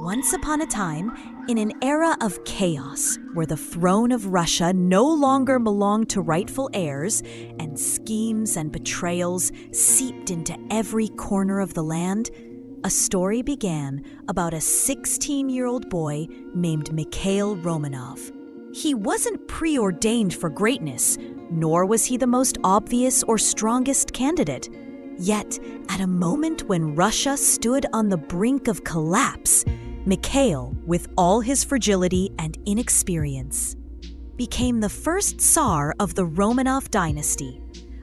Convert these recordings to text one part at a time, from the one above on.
Once upon a time, in an era of chaos, where the throne of Russia no longer belonged to rightful heirs, and schemes and betrayals seeped into every corner of the land, a story began about a 16-year-old boy named Mikhail Romanov. He wasn't preordained for greatness, nor was he the most obvious or strongest candidate. Yet, at a moment when Russia stood on the brink of collapse, Mikhail, with all his fragility and inexperience, became the first Tsar of the Romanov dynasty,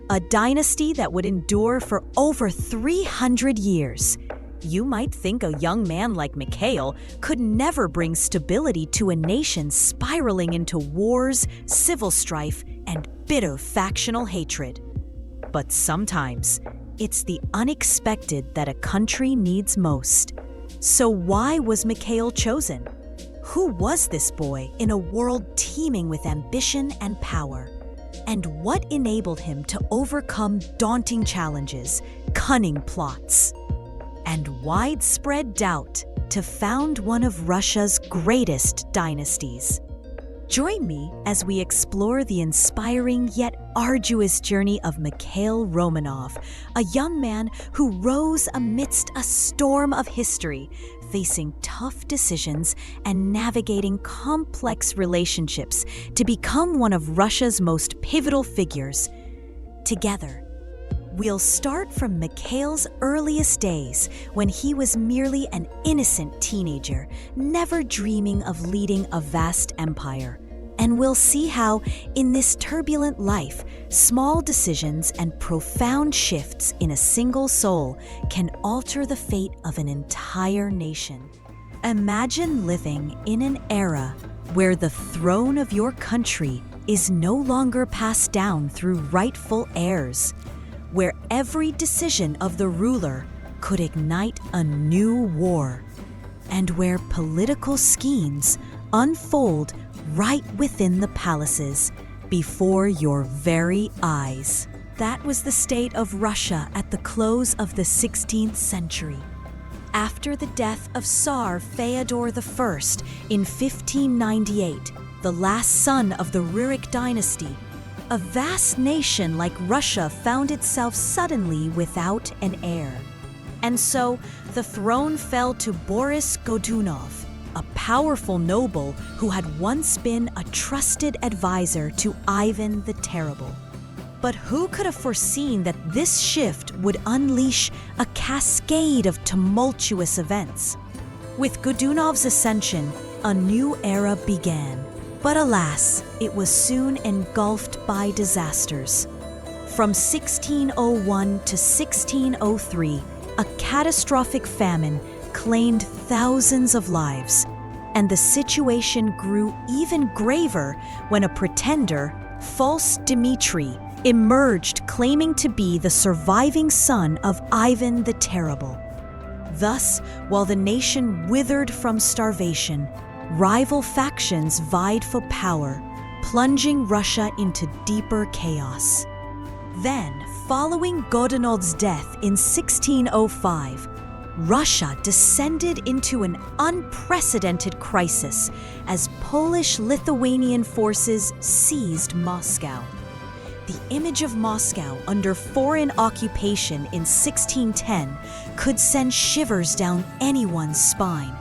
a dynasty that would endure for over 300 years. You might think a young man like Mikhail could never bring stability to a nation spiraling into wars, civil strife, and bitter factional hatred. But sometimes, it's the unexpected that a country needs most. So why was Mikhail chosen? Who was this boy in a world teeming with ambition and power? And what enabled him to overcome daunting challenges, cunning plots, and widespread doubt to found one of Russia's greatest dynasties? Join me as we explore the inspiring yet arduous journey of Mikhail Romanov, a young man who rose amidst a storm of history, facing tough decisions and navigating complex relationships to become one of Russia's most pivotal figures. Together, we'll start from Mikhail's earliest days, when he was merely an innocent teenager, never dreaming of leading a vast empire. And we'll see how, in this turbulent life, small decisions and profound shifts in a single soul can alter the fate of an entire nation. Imagine living in an era where the throne of your country is no longer passed down through rightful heirs, where every decision of the ruler could ignite a new war, and where political schemes unfold right within the palaces, before your very eyes. That was the state of Russia at the close of the 16th century. After the death of Tsar Fyodor I in 1598, the last son of the Rurik dynasty, a vast nation like Russia found itself suddenly without an heir. And so, the throne fell to Boris Godunov, a powerful noble who had once been a trusted advisor to Ivan the Terrible. But who could have foreseen that this shift would unleash a cascade of tumultuous events? With Godunov's ascension, a new era began. But alas, it was soon engulfed by disasters. From 1601 to 1603, a catastrophic famine claimed thousands of lives, and the situation grew even graver when a pretender, false Dmitri, emerged claiming to be the surviving son of Ivan the Terrible. Thus, while the nation withered from starvation, rival factions vied for power, plunging Russia into deeper chaos. Then, following Godunov's death in 1605, Russia descended into an unprecedented crisis as Polish-Lithuanian forces seized Moscow. The image of Moscow under foreign occupation in 1610 could send shivers down anyone's spine.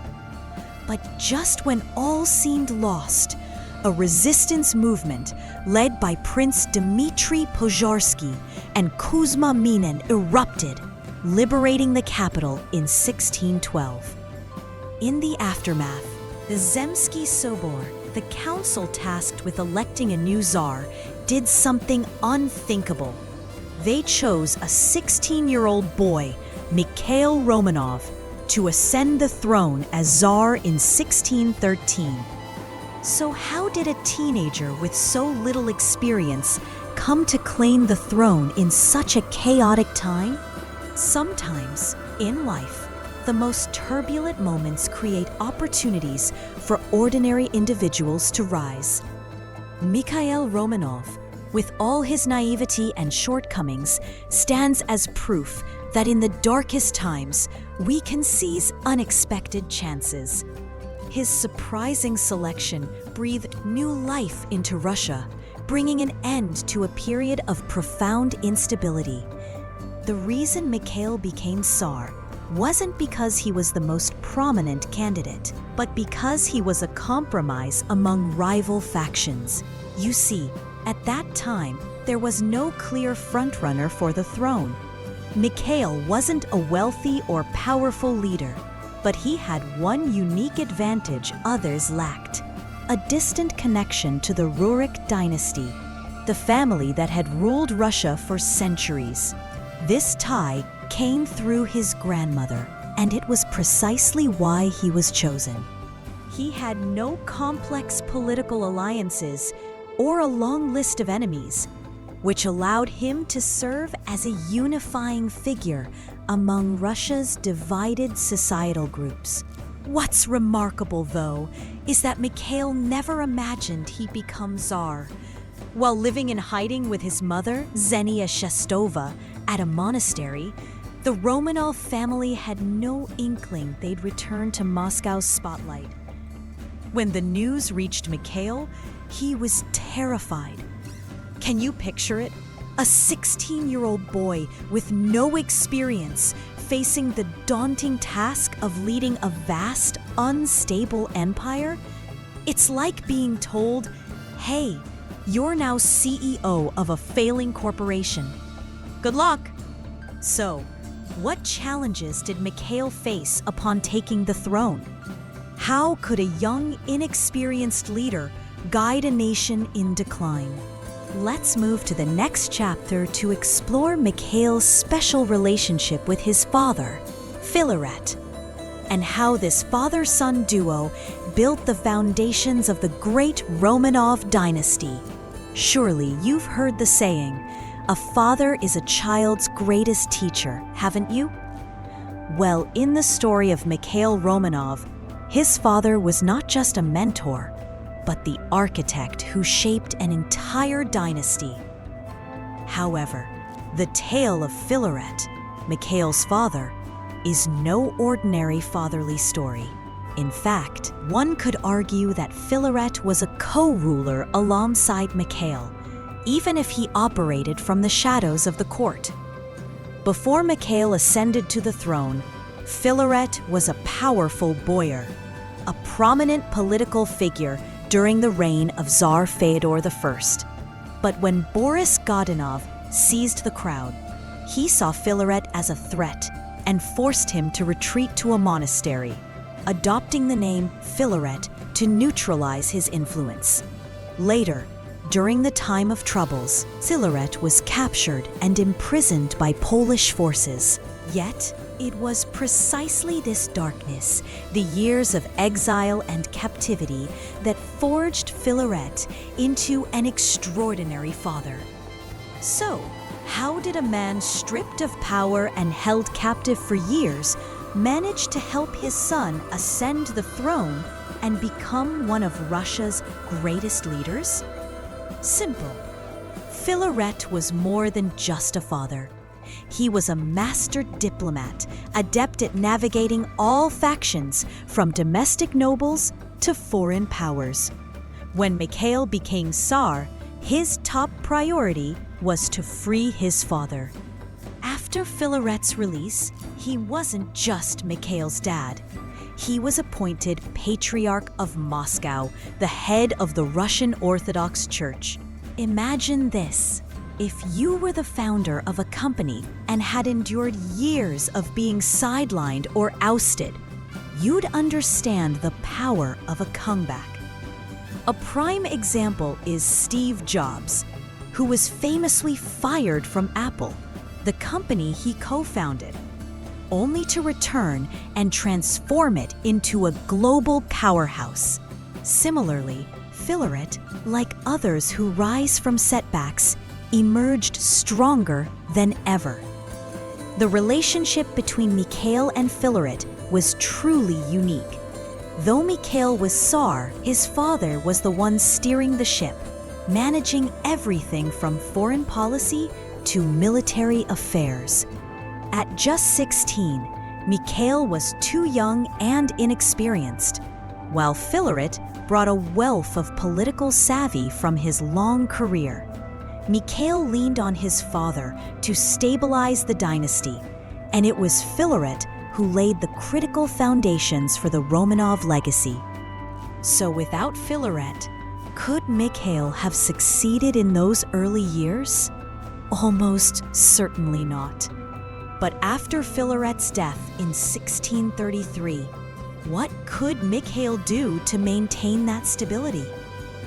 But just when all seemed lost, a resistance movement led by Prince Dmitry Pozharsky and Kuzma Minin erupted, liberating the capital in 1612. In the aftermath, the Zemsky Sobor, the council tasked with electing a new czar, did something unthinkable. They chose a 16-year-old boy, Mikhail Romanov, to ascend the throne as czar in 1613. So how did a teenager with so little experience come to claim the throne in such a chaotic time? Sometimes, in life, the most turbulent moments create opportunities for ordinary individuals to rise. Mikhail Romanov, with all his naivety and shortcomings, stands as proof that in the darkest times, we can seize unexpected chances. His surprising selection breathed new life into Russia, bringing an end to a period of profound instability. The reason Mikhail became Tsar wasn't because he was the most prominent candidate, but because he was a compromise among rival factions. You see, at that time, there was no clear frontrunner for the throne. Mikhail wasn't a wealthy or powerful leader, but he had one unique advantage others lacked: a distant connection to the Rurik dynasty, the family that had ruled Russia for centuries. This tie came through his grandmother, and it was precisely why he was chosen. He had no complex political alliances or a long list of enemies, which allowed him to serve as a unifying figure among Russia's divided societal groups. What's remarkable, though, is that Mikhail never imagined he'd become Tsar. While living in hiding with his mother, Xenia Shestova, at a monastery, the Romanov family had no inkling they'd return to Moscow's spotlight. When the news reached Mikhail, he was terrified. Can you picture it? A 16-year-old boy with no experience facing the daunting task of leading a vast, unstable empire? It's like being told, hey, you're now CEO of a failing corporation. Good luck! So, what challenges did Mikhail face upon taking the throne? How could a young, inexperienced leader guide a nation in decline? Let's move to the next chapter to explore Mikhail's special relationship with his father, Filaret, and how this father-son duo built the foundations of the great Romanov dynasty. Surely you've heard the saying, a father is a child's greatest teacher, haven't you? Well, in the story of Mikhail Romanov, his father was not just a mentor, but the architect who shaped an entire dynasty. However, the tale of Filaret, Mikhail's father, is no ordinary fatherly story. In fact, one could argue that Filaret was a co-ruler alongside Mikhail, even if he operated from the shadows of the court. Before Mikhail ascended to the throne, Filaret was a powerful boyar, a prominent political figure during the reign of Tsar Fyodor I. But when Boris Godunov seized the crown, he saw Filaret as a threat and forced him to retreat to a monastery, adopting the name Filaret to neutralize his influence. Later, during the time of troubles, Filaret was captured and imprisoned by Polish forces. Yet, it was precisely this darkness, the years of exile and captivity, that forged Filaret into an extraordinary father. So, how did a man stripped of power and held captive for years manage to help his son ascend the throne and become one of Russia's greatest leaders? Simple. Filaret was more than just a father. He was a master diplomat, adept at navigating all factions, from domestic nobles to foreign powers. When Mikhail became Tsar, his top priority was to free his father. After Filaret's release, he wasn't just Mikhail's dad. He was appointed Patriarch of Moscow, the head of the Russian Orthodox Church. Imagine this. If you were the founder of a company and had endured years of being sidelined or ousted, you'd understand the power of a comeback. A prime example is Steve Jobs, who was famously fired from Apple, the company he co-founded, only to return and transform it into a global powerhouse. Similarly, Filaret, like others who rise from setbacks, emerged stronger than ever. The relationship between Mikhail and Filaret was truly unique. Though Mikhail was Tsar, his father was the one steering the ship, managing everything from foreign policy to military affairs. At just 16, Mikhail was too young and inexperienced, while Filaret brought a wealth of political savvy from his long career. Mikhail leaned on his father to stabilize the dynasty, and it was Filaret who laid the critical foundations for the Romanov legacy. So without Filaret, could Mikhail have succeeded in those early years? Almost certainly not. But after Filaret's death in 1633, what could Mikhail do to maintain that stability?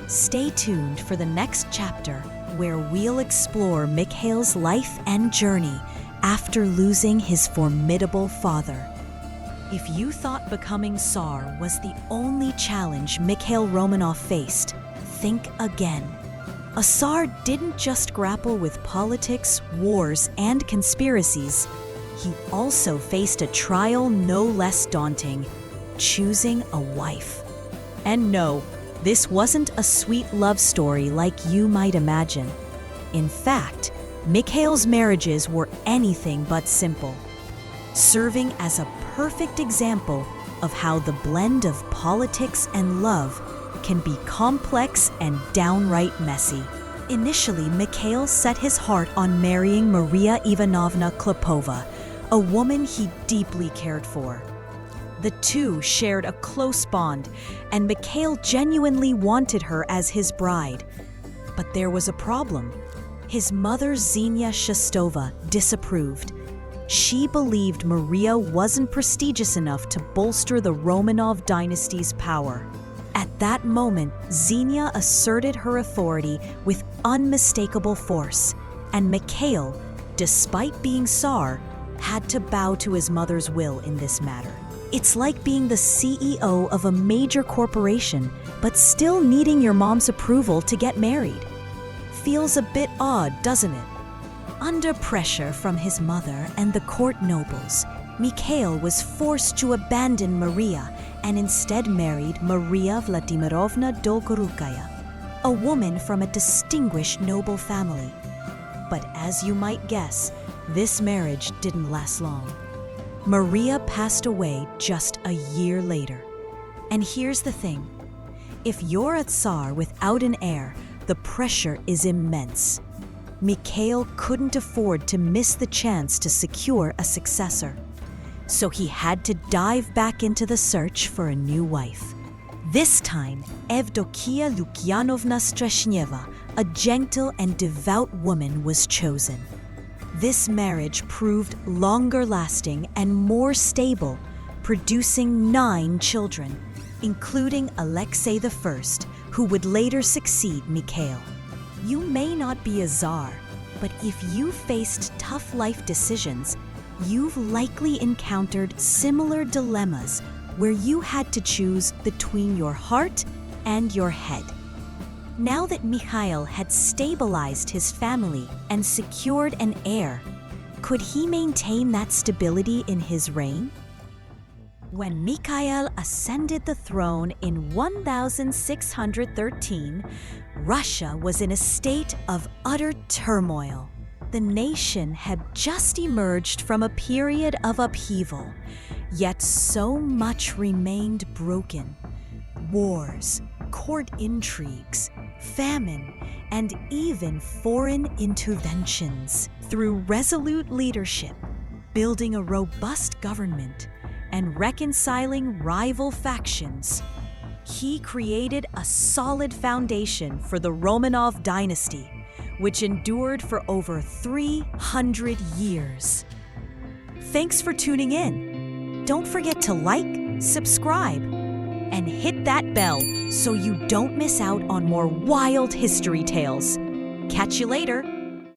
Stay tuned for the next chapter, where we'll explore Mikhail's life and journey after losing his formidable father. If you thought becoming Tsar was the only challenge Mikhail Romanov faced, think again. A Tsar didn't just grapple with politics, wars, and conspiracies. He also faced a trial no less daunting: choosing a wife. And no, this wasn't a sweet love story like you might imagine. In fact, Mikhail's marriages were anything but simple, serving as a perfect example of how the blend of politics and love can be complex and downright messy. Initially, Mikhail set his heart on marrying Maria Ivanovna Klopova, a woman he deeply cared for. The two shared a close bond, and Mikhail genuinely wanted her as his bride. But there was a problem. His mother, Zhenya Shestova, disapproved. She believed Maria wasn't prestigious enough to bolster the Romanov dynasty's power. At that moment, Zhenya asserted her authority with unmistakable force, and Mikhail, despite being Tsar, had to bow to his mother's will in this matter. It's like being the CEO of a major corporation, but still needing your mom's approval to get married. Feels a bit odd, doesn't it? Under pressure from his mother and the court nobles, Mikhail was forced to abandon Maria and instead married Maria Vladimirovna Dolgorukaya, a woman from a distinguished noble family. But as you might guess, this marriage didn't last long. Maria passed away just a year later. And here's the thing: if you're a Tsar without an heir, the pressure is immense. Mikhail couldn't afford to miss the chance to secure a successor. So he had to dive back into the search for a new wife. This time, Evdokia Lukyanovna Streshneva, a gentle and devout woman, was chosen. This marriage proved longer-lasting and more stable, producing 9 children, including Alexei I, who would later succeed Mikhail. You may not be a Tsar, but if you faced tough life decisions, you've likely encountered similar dilemmas where you had to choose between your heart and your head. Now that Mikhail had stabilized his family and secured an heir, could he maintain that stability in his reign? When Mikhail ascended the throne in 1613, Russia was in a state of utter turmoil. The nation had just emerged from a period of upheaval, yet so much remained broken. Wars, court intrigues, famine, and even foreign interventions. Through resolute leadership, building a robust government, and reconciling rival factions, he created a solid foundation for the Romanov dynasty, which endured for over 300 years. Thanks for tuning in. Don't forget to like, subscribe, and hit that bell so you don't miss out on more wild history tales. Catch you later.